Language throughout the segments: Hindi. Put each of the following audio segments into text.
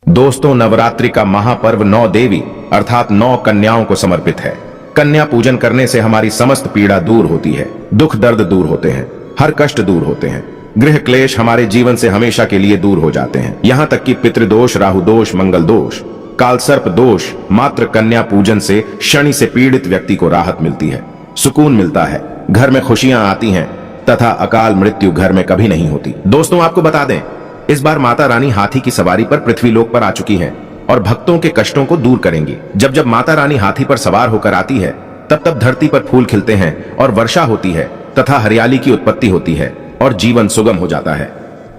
दोस्तों, नवरात्रि का महापर्व 9 देवी अर्थात 9 कन्याओं को समर्पित है। कन्या पूजन करने से हमारी समस्त पीड़ा दूर होती है, दुख दर्द दूर होते हैं, हर कष्ट दूर होते हैं, गृह क्लेश हमारे जीवन से हमेशा के लिए दूर हो जाते हैं। यहाँ तक कि पितृदोष, राहु दोष, मंगल दोष, कालसर्प दोष, मात्र कन्या पूजन से शनि से पीड़ित व्यक्ति को राहत मिलती है, सुकून मिलता है, घर में खुशियां आती हैं तथा अकाल मृत्यु घर में कभी नहीं होती। दोस्तों, आपको बता दें, इस बार माता रानी हाथी की सवारी पर पृथ्वीलोक पर आ चुकी हैं और भक्तों के कष्टों को दूर करेंगी। जब जब माता रानी हाथी पर सवार होकर आती है, तब तब धरती पर फूल खिलते हैं और वर्षा होती है तथा हरियाली की उत्पत्ति होती है और जीवन सुगम हो जाता है।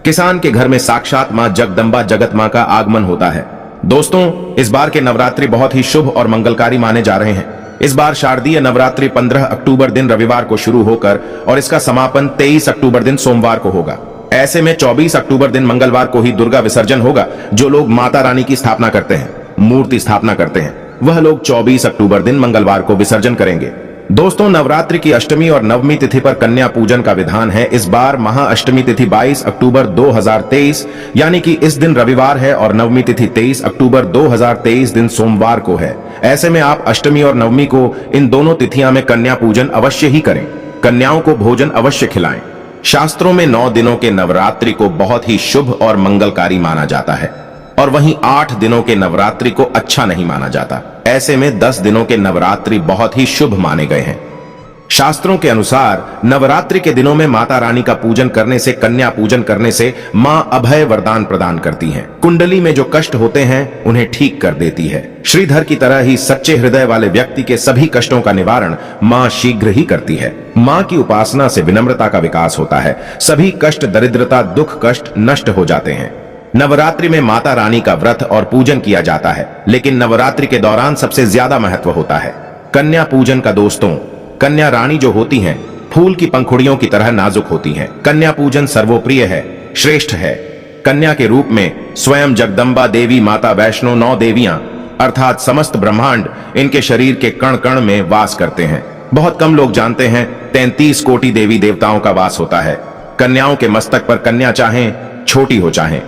किसान के घर में साक्षात मां जगदम्बा जगत मां का आगमन होता है। दोस्तों, इस बार के नवरात्रि बहुत ही शुभ और मंगलकारी माने जा रहे हैं। इस बार शारदीय नवरात्रि 15 अक्टूबर दिन रविवार को शुरू होकर और इसका समापन 23 अक्टूबर दिन सोमवार को होगा। ऐसे में 24 अक्टूबर दिन मंगलवार को ही दुर्गा विसर्जन होगा। जो लोग माता रानी की स्थापना करते हैं, मूर्ति स्थापना करते हैं, वह लोग 24 अक्टूबर दिन मंगलवार को विसर्जन करेंगे। दोस्तों, नवरात्रि की अष्टमी और नवमी तिथि पर कन्या पूजन का विधान है। इस बार महाअष्टमी तिथि 22 अक्टूबर 2023 यानी कि इस दिन रविवार है और नवमी तिथि 23 अक्टूबर 2023 दिन सोमवार को है। ऐसे में आप अष्टमी और नवमी को इन दोनों तिथियां में कन्या पूजन अवश्य ही करें। कन्याओं को भोजन अवश्य खिलाएं। शास्त्रों में 9 दिनों के नवरात्रि को बहुत ही शुभ और मंगलकारी माना जाता है और वहीं 8 दिनों के नवरात्रि को अच्छा नहीं माना जाता। ऐसे में 10 दिनों के नवरात्रि बहुत ही शुभ माने गए हैं। शास्त्रों के अनुसार नवरात्रि के दिनों में माता रानी का पूजन करने से, कन्या पूजन करने से मां अभय वरदान प्रदान करती हैं। कुंडली में जो कष्ट होते हैं उन्हें ठीक कर देती है। श्रीधर की तरह ही सच्चे हृदय वाले व्यक्ति के सभी कष्टों का निवारण मां शीघ्र ही करती है। मां की उपासना से विनम्रता का विकास होता है। सभी कष्ट, दरिद्रता, दुख, कष्ट नष्ट हो जाते हैं। नवरात्रि में माता रानी का व्रत और पूजन किया जाता है, लेकिन नवरात्रि के दौरान सबसे ज्यादा महत्व होता है कन्या पूजन का। दोस्तों, कन्या रानी जो होती हैं, फूल की पंखुड़ियों की तरह नाजुक होती हैं। कन्या पूजन सर्वोप्रिय है, श्रेष्ठ है। कन्या के रूप में स्वयं जगदम्बा देवी, माता वैष्णो, 9 देवियां अर्थात समस्त ब्रह्मांड इनके शरीर के कण कण में वास करते हैं। बहुत कम लोग जानते हैं 33 कोटि देवी देवताओं का वास होता है। कन्याओं के मस्तक पर कन्या चाहे छोटी हो चाहे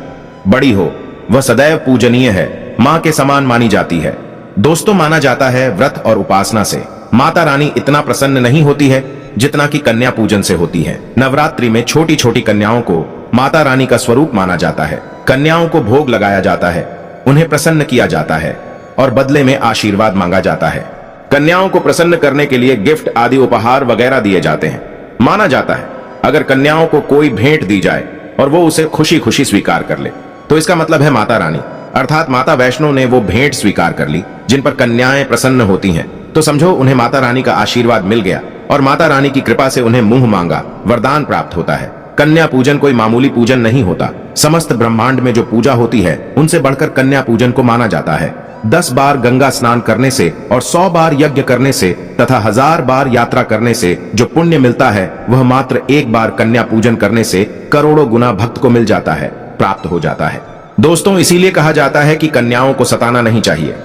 बड़ी हो, वह सदैव पूजनीय है, मां के समान मानी जाती है। दोस्तों, माना जाता है व्रत और उपासना से माता रानी इतना प्रसन्न नहीं होती है जितना कि कन्या पूजन से होती है। नवरात्रि में छोटी छोटी कन्याओं को माता रानी का स्वरूप माना जाता है। कन्याओं को भोग लगाया जाता है, उन्हें प्रसन्न किया जाता है और बदले में आशीर्वाद मांगा जाता है। कन्याओं को प्रसन्न करने के लिए गिफ्ट आदि उपहार वगैरह दिए जाते हैं। माना जाता है अगर कन्याओं को कोई भेंट दी जाए और वो उसे खुशी खुशी स्वीकार कर ले तो इसका मतलब है माता रानी अर्थात माता वैष्णो ने वो भेंट स्वीकार कर ली। जिन पर कन्याएं प्रसन्न होती हैं तो समझो उन्हें माता रानी का आशीर्वाद मिल गया और माता रानी की कृपा से उन्हें मुंह मांगा वरदान प्राप्त होता है। कन्या पूजन कोई मामूली पूजन नहीं होता। समस्त ब्रह्मांड में जो पूजा होती है उनसे बढ़कर कन्या पूजन को माना जाता है। 10 बार गंगा स्नान करने से और 100 बार यज्ञ करने से तथा 1000 बार यात्रा करने से जो पुण्य मिलता है वह मात्र 1 बार कन्या पूजन करने से करोड़ों गुना भक्त को मिल जाता है, प्राप्त हो जाता है। दोस्तों, इसीलिए कहा जाता है कि कन्याओं को सताना नहीं चाहिए,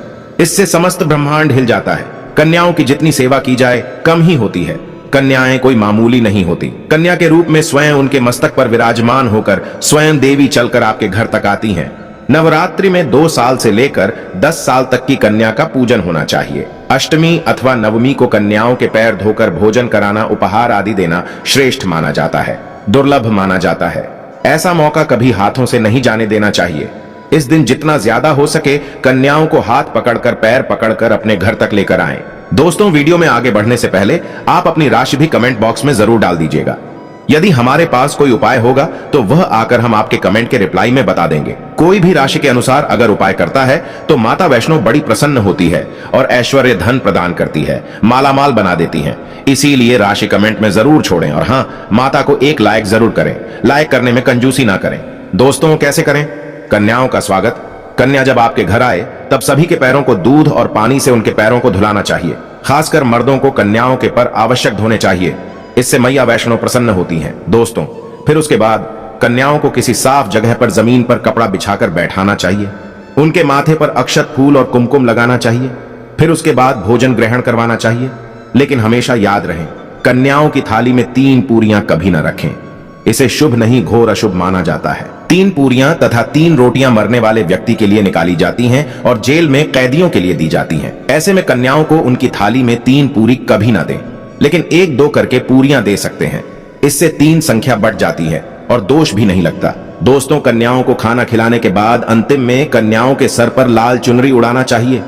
इससे समस्त ब्रह्मांड हिल जाता है। कन्याओं की जितनी सेवा की जाए कम ही होती है। कन्याएं कोई मामूली नहीं होती। कन्या के रूप में स्वयं उनके मस्तक पर विराजमान होकर स्वयं देवी चलकर आपके घर तक आती हैं। नवरात्रि में 2 साल से लेकर 10 साल तक की कन्या का पूजन होना चाहिए। अष्टमी अथवा नवमी को कन्याओं के पैर धोकर भोजन कराना, उपहार आदि देना श्रेष्ठ माना जाता है, दुर्लभ माना जाता है। ऐसा मौका कभी हाथों से नहीं जाने देना चाहिए। इस दिन जितना ज्यादा हो सके कन्याओं को हाथ पकड़कर, पैर पकड़कर अपने घर तक लेकर आएं। दोस्तों, वीडियो में आगे बढ़ने से पहले आप अपनी राशि भी कमेंट बॉक्स में जरूर डाल दीजिएगा। यदि हमारे पास कोई उपाय होगा तो वह आकर हम आपके कमेंट के रिप्लाई में बता देंगे। कोई भी राशि के अनुसार अगर उपाय करता है तो माता वैष्णो बड़ी प्रसन्न होती है और ऐश्वर्य धन प्रदान करती है, मालामाल बना देती हैं। इसीलिए राशि कमेंट में जरूर छोड़ें और हाँ, माता को एक लाइक जरूर करें। लाइक करने में कंजूसी ना करें। दोस्तों, कैसे करें? कन्याओं का स्वागत। कन्या जब आपके घर आए तब सभी के पैरों को दूध और पानी से उनके पैरों को धुलाना चाहिए। खासकर मर्दों को कन्याओं के पर आवश्यक धोने चाहिए, इससे मैया वैष्णो प्रसन्न होती हैं। दोस्तों, फिर उसके बाद कन्याओं को किसी साफ जगह पर जमीन पर कपड़ा बिछाकर बैठाना चाहिए। उनके माथे पर अक्षत, फूल और कुमकुम लगाना चाहिए। फिर उसके बाद भोजन ग्रहण करवाना चाहिए। लेकिन हमेशा याद रहे, कन्याओं की थाली में 3 पूरियां कभी न रखें। इसे शुभ नहीं घोर अशुभ माना जाता है। 3 पूरियां तथा 3 रोटियां मरने वाले व्यक्ति के लिए निकाली जाती हैं और जेल में कैदियों के लिए दी जाती हैं। ऐसे में कन्याओं को उनकी थाली में 3 पूरी कभी ना दें, लेकिन 1-2 करके पूरियां दे सकते हैं। इससे 3 संख्या बढ़ जाती है और दोष भी नहीं लगता। दोस्तों, कन्याओं को खाना खिलाने के बाद अंतिम में कन्याओं के सर पर लाल चुनरी उड़ाना चाहिए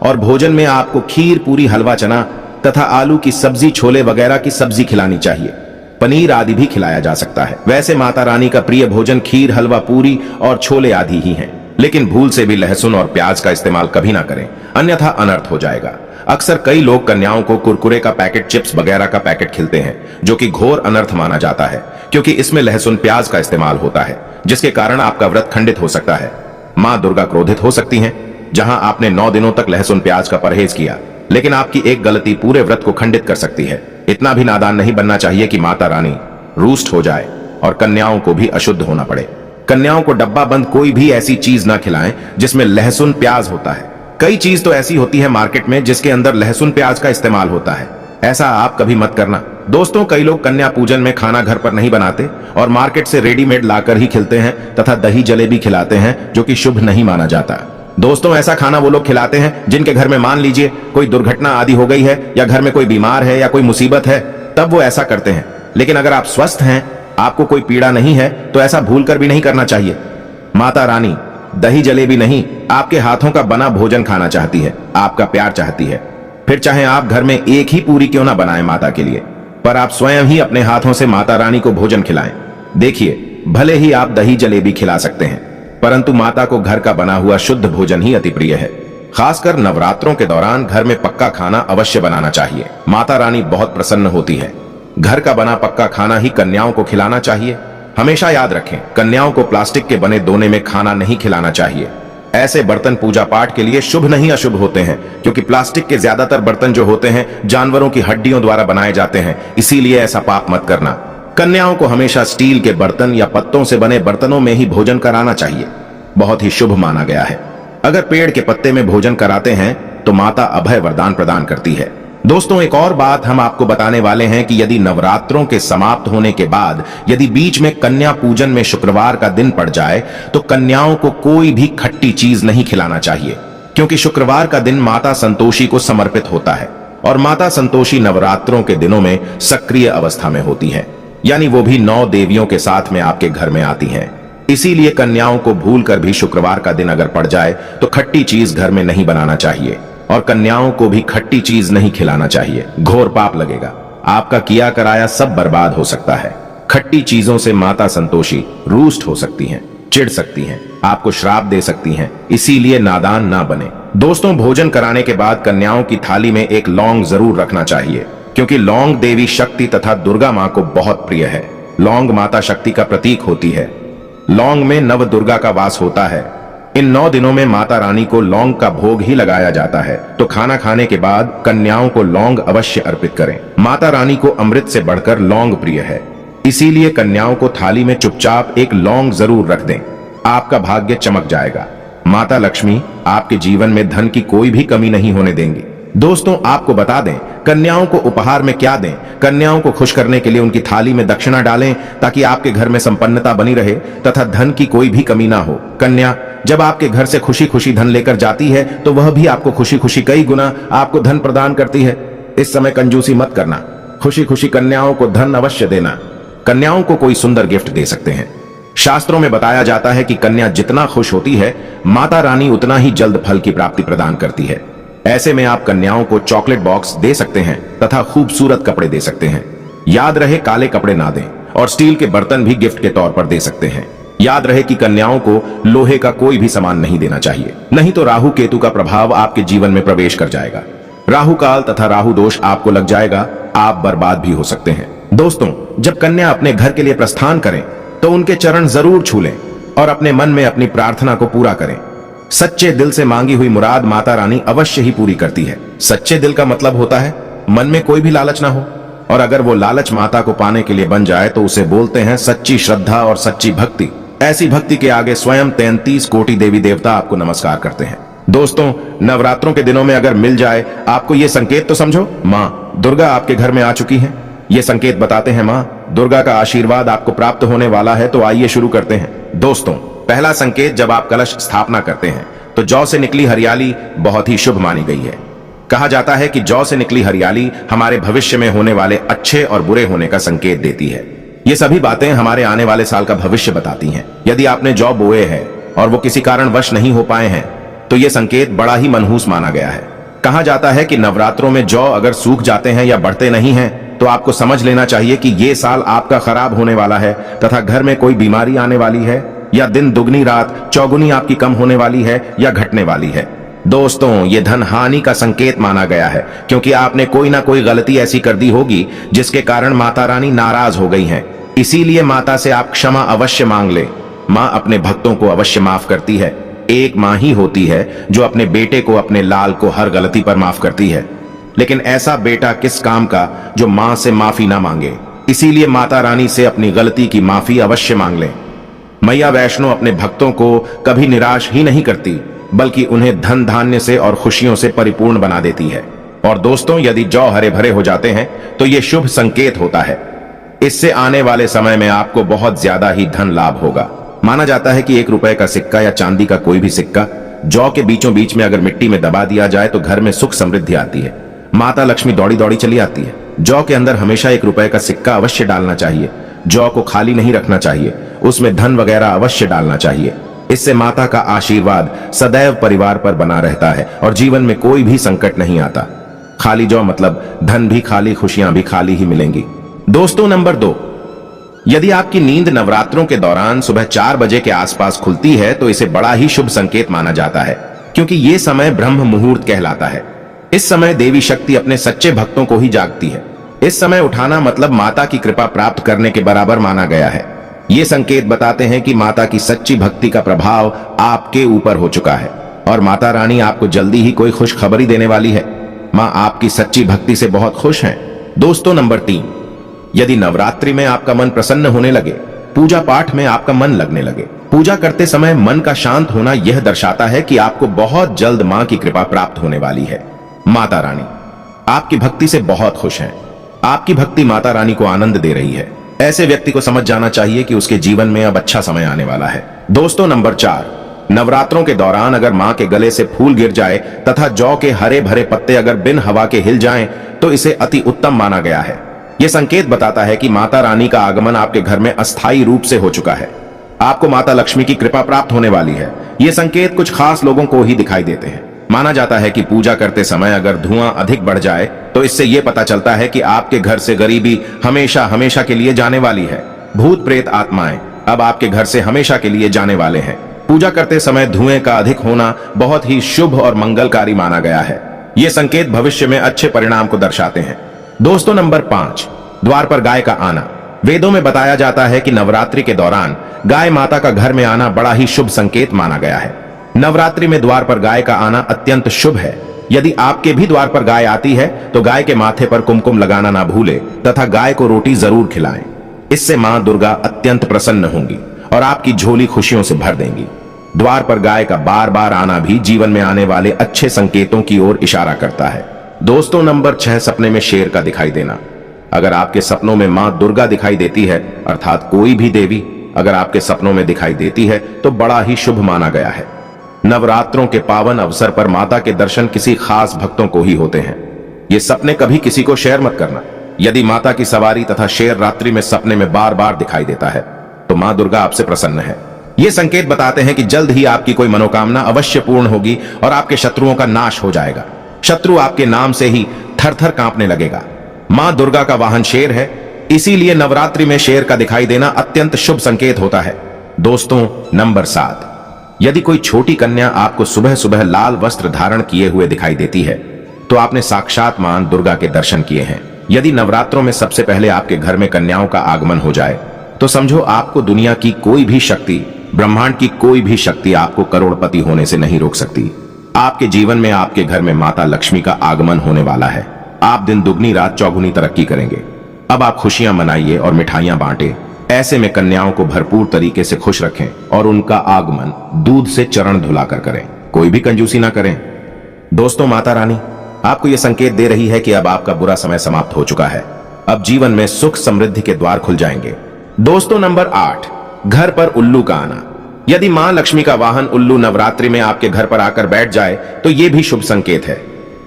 और भोजन में आपको खीर, पूरी, हलवा, चना तथा आलू की सब्जी, छोले वगैरह की सब्जी खिलानी चाहिए। पनीर आदि भी खिलाया जा सकता है। वैसे माता रानी का प्रिय भोजन खीर, हलवा, पूरी और छोले आदि ही हैं, लेकिन भूल से भी लहसुन और प्याज का इस्तेमाल कभी ना करें, अन्यथा अनर्थ हो जाएगा। अक्सर कई लोग कन्याओं को कुरकुरे का पैकेट, चिप्स वगैरह का पैकेट खिलते हैं, जो कि घोर अनर्थ माना जाता है, क्योंकि इसमें लहसुन, प्याज का इस्तेमाल होता है, जिसके कारण आपका व्रत खंडित हो सकता है। मां दुर्गा क्रोधित हो सकती हैं। जहां आपने 9 दिनों तक लहसुन प्याज का परहेज किया, लेकिन आपकी एक गलती पूरे व्रत को खंडित कर सकती है। इतना भी नादान नहीं बनना चाहिए कि माता रानी रूष्ट हो जाए और कन्याओं को भी अशुद्ध होना पड़े। कन्याओं को डब्बा बंद कोई भी ऐसी चीज ना खिलाएं जिसमें लहसुन प्याज होता है। कई चीज तो ऐसी होती है मार्केट में जिसके अंदर लहसुन प्याज का इस्तेमाल होता है। ऐसा आप कभी मत करना। दोस्तों, कई लोग कन्या पूजन में खाना घर पर नहीं बनाते और मार्केट से रेडीमेड लाकर ही खिलते हैं तथा दही जलेबी खिलाते हैं, जो कि शुभ नहीं माना जाता। दोस्तों, ऐसा खाना वो लोग खिलाते हैं जिनके घर में मान लीजिए कोई दुर्घटना आदि हो गई है या घर में कोई बीमार है या कोई मुसीबत है, तब वो ऐसा करते हैं। लेकिन अगर आप स्वस्थ हैं, आपको कोई पीड़ा नहीं है, तो ऐसा भूलकर भी नहीं करना चाहिए। माता रानी दही जलेबी नहीं, आपके हाथों का बना भोजन खाना चाहती है, आपका प्यार चाहती है। फिर चाहे आप घर में एक ही पूरी क्यों ना बनाएं माता के लिए, पर आप स्वयं ही अपने हाथों से माता रानी को भोजन खिलाएं। देखिए, भले ही आप दही जलेबी खिला सकते हैं, परंतु माता को घर का बना हुआ शुद्ध भोजन ही अति प्रिय है। खासकर नवरात्रों के दौरान घर में पक्का खाना अवश्य बनाना चाहिए। माता रानी बहुत प्रसन्न होती है। घर का बना पक्का खाना ही कन्याओं को खिलाना चाहिए। हमेशा याद रखें, कन्याओं को प्लास्टिक के बने दोने में खाना नहीं खिलाना चाहिए। ऐसे बर्तन पूजा पाठ के लिए शुभ नहीं अशुभ होते हैं, क्योंकि प्लास्टिक के ज्यादातर बर्तन जो होते हैं जानवरों की हड्डियों द्वारा बनाए जाते हैं, इसीलिए ऐसा पाप मत करना। कन्याओं को हमेशा स्टील के बर्तन या पत्तों से बने बर्तनों में ही भोजन कराना चाहिए, बहुत ही शुभ माना गया है। अगर पेड़ के पत्ते में भोजन कराते हैं तो माता अभय वरदान प्रदान करती है। दोस्तों, एक और बात हम आपको बताने वाले हैं कि यदि नवरात्रों के समाप्त होने के बाद यदि बीच में कन्या पूजन में शुक्रवार का दिन पड़ जाए तो कन्याओं को कोई भी खट्टी चीज नहीं खिलाना चाहिए, क्योंकि शुक्रवार का दिन माता संतोषी को समर्पित होता है और माता संतोषी नवरात्रों के दिनों में सक्रिय अवस्था में होती है, यानी वो भी 9 देवियों के साथ में आपके घर में आती हैं। इसीलिए कन्याओं को भूलकर भी शुक्रवार का दिन अगर पड़ जाए तो खट्टी चीज घर में नहीं बनाना चाहिए और कन्याओं को भी खट्टी चीज नहीं खिलाना चाहिए। घोर पाप लगेगा, आपका किया कराया सब बर्बाद हो सकता है। खट्टी चीजों से माता संतोषी रूष्ट हो सकती हैं, चिढ़ सकती हैं, आपको श्राप दे सकती हैं, इसीलिए नादान ना बने। दोस्तों, भोजन कराने के बाद कन्याओं की थाली में एक लौंग जरूर रखना चाहिए, क्योंकि लौंग देवी शक्ति तथा दुर्गा मां को बहुत प्रिय है। लौंग माता शक्ति का प्रतीक होती है। लौंग में नव दुर्गा का वास होता है। इन 9 दिनों में माता रानी को लौंग का भोग ही लगाया जाता है, तो खाना खाने के बाद कन्याओं को लौंग अवश्य अर्पित करें। माता रानी को अमृत से बढ़कर लौंग प्रिय है, इसीलिए कन्याओं को थाली में चुपचाप एक लौंग जरूर रख दें। आपका भाग्य चमक जाएगा। माता लक्ष्मी आपके जीवन में धन की कोई भी कमी नहीं होने देंगी। दोस्तों, आपको बता दें, कन्याओं को उपहार में क्या दें। कन्याओं को खुश करने के लिए उनकी थाली में दक्षिणा डालें, ताकि आपके घर में संपन्नता बनी रहे तथा धन की कोई भी कमी ना हो। कन्या जब आपके घर से खुशी खुशी धन लेकर जाती है तो वह भी आपको खुशी खुशी कई गुना आपको धन प्रदान करती है। इस समय कंजूसी मत करना, खुशी खुशी कन्याओं को धन अवश्य देना। कन्याओं को कोई सुंदर गिफ्ट दे सकते हैं। शास्त्रों में बताया जाता है कि कन्या जितना खुश होती है, माता रानी उतना ही जल्द फल की प्राप्ति प्रदान करती है। ऐसे में आप कन्याओं को चॉकलेट बॉक्स दे सकते हैं तथा खूबसूरत कपड़े दे सकते हैं। याद रहे, काले कपड़े ना दें और स्टील के बर्तन भी गिफ्ट के तौर पर दे सकते हैं। याद रहे कि कन्याओं को लोहे का कोई भी सामान नहीं देना चाहिए, नहीं तो राहु केतु का प्रभाव आपके जीवन में प्रवेश कर जाएगा। राहु काल तथा राहु दोष आपको लग जाएगा, आप बर्बाद भी हो सकते हैं। दोस्तों, जब कन्या अपने घर के लिए प्रस्थान करें तो उनके चरण जरूर छू लें और अपने मन में अपनी प्रार्थना को पूरा करें। सच्चे दिल से मांगी हुई मुराद माता रानी अवश्य ही पूरी करती है। सच्चे दिल का मतलब होता है मन में कोई भी लालच ना हो, और अगर वो लालच माता को पाने के लिए बन जाए तो उसे बोलते हैं सच्ची श्रद्धा और सच्ची भक्ति। ऐसी भक्ति के आगे स्वयं 33 कोटि देवी देवता आपको नमस्कार करते हैं। दोस्तों, नवरात्रों के दिनों में अगर मिल जाए आपको ये संकेत, तो समझो माँ दुर्गा आपके घर में आ चुकी है। ये संकेत बताते हैं माँ दुर्गा का आशीर्वाद आपको प्राप्त होने वाला है। तो आइए शुरू करते हैं। दोस्तों, पहला संकेत, जब आप कलश स्थापना करते हैं तो जौ से निकली हरियाली बहुत ही शुभ मानी गई है। कहा जाता है कि जौ से निकली हरियाली हमारे भविष्य में होने वाले अच्छे और बुरे होने का संकेत देती है। ये सभी बातें हमारे आने वाले साल का भविष्य बताती हैं। यदि आपने जौ बोए हैं और वो किसी कारणवश नहीं हो पाए हैं तो ये संकेत बड़ा ही मनहूस माना गया है। कहा जाता है कि नवरात्रों में जौ अगर सूख जाते हैं या बढ़ते नहीं हैं तो आपको समझ लेना चाहिए कि ये साल आपका खराब होने वाला है तथा घर में कोई बीमारी आने वाली है, या दिन दुगनी रात चौगुनी आपकी कम होने वाली है या घटने वाली है। दोस्तों, ये धन हानि का संकेत माना गया है, क्योंकि आपने कोई ना कोई गलती ऐसी कर दी होगी जिसके कारण माता रानी नाराज हो गई हैं। इसीलिए माता से आप क्षमा अवश्य मांग ले। माँ अपने भक्तों को अवश्य माफ करती है। एक माँ ही होती है जो अपने बेटे को, अपने लाल को हर गलती पर माफ करती है। लेकिन ऐसा बेटा किस काम का जो माँ से माफी ना मांगे। इसीलिए माता रानी से अपनी गलती की माफी अवश्य मांग लें। मैया वैष्णो अपने भक्तों को कभी निराश ही नहीं करती, बल्कि उन्हें धन धान्य से और खुशियों से परिपूर्ण बना देती है। और दोस्तों, यदि जौ हरे भरे हो जाते हैं तो ये शुभ संकेत होता है। इससे आने वाले समय में आपको बहुत ज्यादा ही धन लाभ होगा। माना जाता है कि 1 रुपए का सिक्का या चांदी का कोई भी सिक्का जौ के बीचों बीच में अगर मिट्टी में दबा दिया जाए तो घर में सुख समृद्धि आती है। माता लक्ष्मी दौड़ी दौड़ी चली आती है। जौ के अंदर हमेशा 1 रुपए का सिक्का अवश्य डालना चाहिए। जौ को खाली नहीं रखना चाहिए, उसमें धन वगैरह अवश्य डालना चाहिए। इससे माता का आशीर्वाद सदैव परिवार पर बना रहता है और जीवन में कोई भी संकट नहीं आता। खाली जौ मतलब धन भी खाली, खुशियां भी खाली ही मिलेंगी। दोस्तों, नंबर 2, यदि आपकी नींद नवरात्रों के दौरान सुबह 4 बजे के आसपास खुलती है तो इसे बड़ा ही शुभ संकेत माना जाता है, क्योंकि ये समय ब्रह्म मुहूर्त कहलाता है। इस समय देवी शक्ति अपने सच्चे भक्तों को ही जागती है। इस समय उठाना मतलब माता की कृपा प्राप्त करने के बराबर माना गया है। ये संकेत बताते हैं कि माता की सच्ची भक्ति का प्रभाव आपके ऊपर हो चुका है और माता रानी आपको जल्दी ही कोई खुशखबरी देने वाली है। माँ आपकी सच्ची भक्ति से बहुत खुश हैं। दोस्तों, नंबर 3, यदि नवरात्रि में आपका मन प्रसन्न होने लगे, पूजा पाठ में आपका मन लगने लगे, पूजा करते समय मन का शांत होना यह दर्शाता है कि आपको बहुत जल्द माँ की कृपा प्राप्त होने वाली है। माता रानी आपकी भक्ति से बहुत खुश हैं। आपकी भक्ति माता रानी को आनंद दे रही है। ऐसे व्यक्ति को समझ जाना चाहिए कि उसके जीवन में अब अच्छा समय आने वाला है। दोस्तों, नंबर 4, नवरात्रों के दौरान अगर माँ के गले से फूल गिर जाए तथा जौ के हरे भरे पत्ते अगर बिन हवा के हिल जाएं तो इसे अति उत्तम माना गया है। यह संकेत बताता है कि माता रानी का आगमन आपके घर में अस्थायी रूप से हो चुका है। आपको माता लक्ष्मी की कृपा प्राप्त होने वाली है। ये संकेत कुछ खास लोगों को ही दिखाई देते हैं। माना जाता है कि पूजा करते समय अगर धुआं अधिक बढ़ जाए तो इससे यह पता चलता है कि आपके घर से गरीबी हमेशा हमेशा के लिए जाने वाली है। भूत प्रेत आत्माएं अब आपके घर से हमेशा के लिए जाने वाले हैं। पूजा करते समय धुएं का अधिक होना बहुत ही शुभ और मंगलकारी माना गया है। ये संकेत भविष्य में अच्छे परिणाम को दर्शाते हैं। दोस्तों, नंबर 5, द्वार पर गाय का आना। वेदों में बताया जाता है कि नवरात्रि के दौरान गाय माता का घर में आना बड़ा ही शुभ संकेत माना गया है। नवरात्रि में द्वार पर गाय का आना अत्यंत शुभ है। यदि आपके भी द्वार पर गाय आती है तो गाय के माथे पर कुमकुम लगाना ना भूले तथा गाय को रोटी जरूर खिलाएं। इससे मां दुर्गा अत्यंत प्रसन्न होंगी और आपकी झोली खुशियों से भर देंगी। द्वार पर गाय का बार बार आना भी जीवन में आने वाले अच्छे संकेतों की ओर इशारा करता है। दोस्तों, नंबर 6, सपने में शेर का दिखाई देना। अगर आपके सपनों में मां दुर्गा दिखाई देती है, अर्थात कोई भी देवी अगर आपके सपनों में दिखाई देती है तो बड़ा ही शुभ माना गया है। नवरात्रों के पावन अवसर पर माता के दर्शन किसी खास भक्तों को ही होते हैं। ये सपने कभी किसी को शेयर मत करना। यदि माता की सवारी तथा शेर रात्रि में सपने में बार बार दिखाई देता है तो मां दुर्गा आपसे प्रसन्न है। ये संकेत बताते हैं कि जल्द ही आपकी कोई मनोकामना अवश्य पूर्ण होगी और आपके शत्रुओं का नाश हो जाएगा। शत्रु आपके नाम से ही थर थर कांपने लगेगा। मां दुर्गा का वाहन शेर है, इसीलिए नवरात्रि में शेर का दिखाई देना अत्यंत शुभ संकेत होता है। दोस्तों, नंबर 7, यदि कोई छोटी कन्या आपको सुबह सुबह लाल वस्त्र धारण किए हुए दिखाई देती है तो आपने साक्षात मां दुर्गा के दर्शन किए हैं। यदि नवरात्रों में सबसे पहले आपके घर में कन्याओं का आगमन हो जाए तो समझो आपको दुनिया की कोई भी शक्ति, ब्रह्मांड की कोई भी शक्ति आपको करोड़पति होने से नहीं रोक सकती। आपके जीवन में आपके घर में माता लक्ष्मी का आगमन होने वाला है। आप दिन दुगनी रात चौगुनी तरक्की करेंगे। अब आप खुशियां मनाइए और मिठाइयां बांटे। ऐसे में कन्याओं को भरपूर तरीके से खुश रखें और उनका आगमन दूध से चरण धुलाकर करें। कोई भी कंजूसी ना करें। दोस्तों, माता रानी आपको यह संकेत दे रही है कि अब आपका बुरा समय समाप्त हो चुका है। अब जीवन में सुख समृद्धि के द्वार खुल जाएंगे। दोस्तों, नंबर 8, घर पर उल्लू का आना। यदि मां लक्ष्मी का वाहन उल्लू नवरात्रि में आपके घर पर आकर बैठ जाए तो यह भी शुभ संकेत है।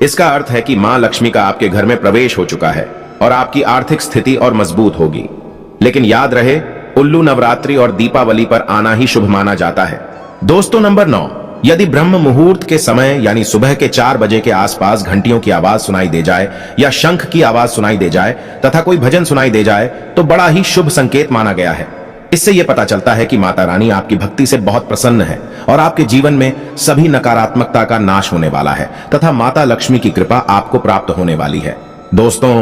इसका अर्थ है कि मां लक्ष्मी का आपके घर में प्रवेश हो चुका है और आपकी आर्थिक स्थिति और मजबूत होगी। लेकिन याद रहे, उल्लू नवरात्रि और दीपावली पर आना ही शुभ माना जाता है। दोस्तों, नंबर 9, यदि ब्रह्म मुहूर्त के समय यानी सुबह के 4 बजे के आसपास घंटियों की आवाज सुनाई दे जाए या शंख की आवाज सुनाई दे जाए तथा कोई भजन सुनाई दे जाए तो बड़ा ही शुभ संकेत माना गया है। इससे यह पता चलता है कि माता रानी आपकी भक्ति से बहुत प्रसन्न है और आपके जीवन में सभी नकारात्मकता का नाश होने वाला है तथा माता लक्ष्मी की कृपा आपको प्राप्त होने वाली है। दोस्तों,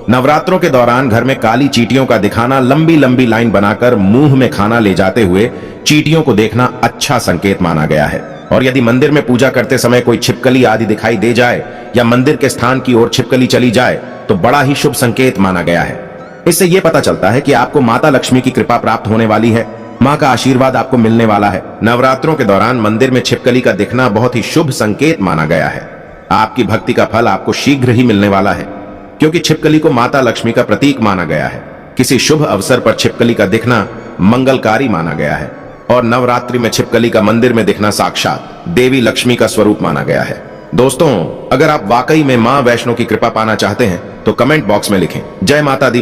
नवरात्रों के दौरान घर में काली चींटियों का दिखाना, लंबी लंबी लाइन बनाकर मुंह में खाना ले जाते हुए चींटियों को देखना अच्छा संकेत माना गया है। और यदि मंदिर में पूजा करते समय कोई छिपकली आदि दिखाई दे जाए या मंदिर के स्थान की ओर छिपकली चली जाए तो बड़ा ही शुभ संकेत माना गया है। इससे यह पता चलता है कि आपको माता लक्ष्मी की कृपा प्राप्त होने वाली है, मां का आशीर्वाद आपको मिलने वाला है। नवरात्रों के दौरान मंदिर में छिपकली का दिखना बहुत ही शुभ संकेत माना गया है। आपकी भक्ति का फल आपको शीघ्र ही मिलने वाला है, क्योंकि छिपकली को माता लक्ष्मी का प्रतीक माना गया है। किसी शुभ अवसर पर छिपकली का दिखना मंगलकारी माना गया है और नवरात्रि में छिपकली का मंदिर में दिखना साक्षात देवी लक्ष्मी का स्वरूप माना गया है। दोस्तों, अगर आप वाकई में मां वैष्णो की कृपा पाना चाहते हैं तो कमेंट बॉक्स में लिखें, जय माता दी।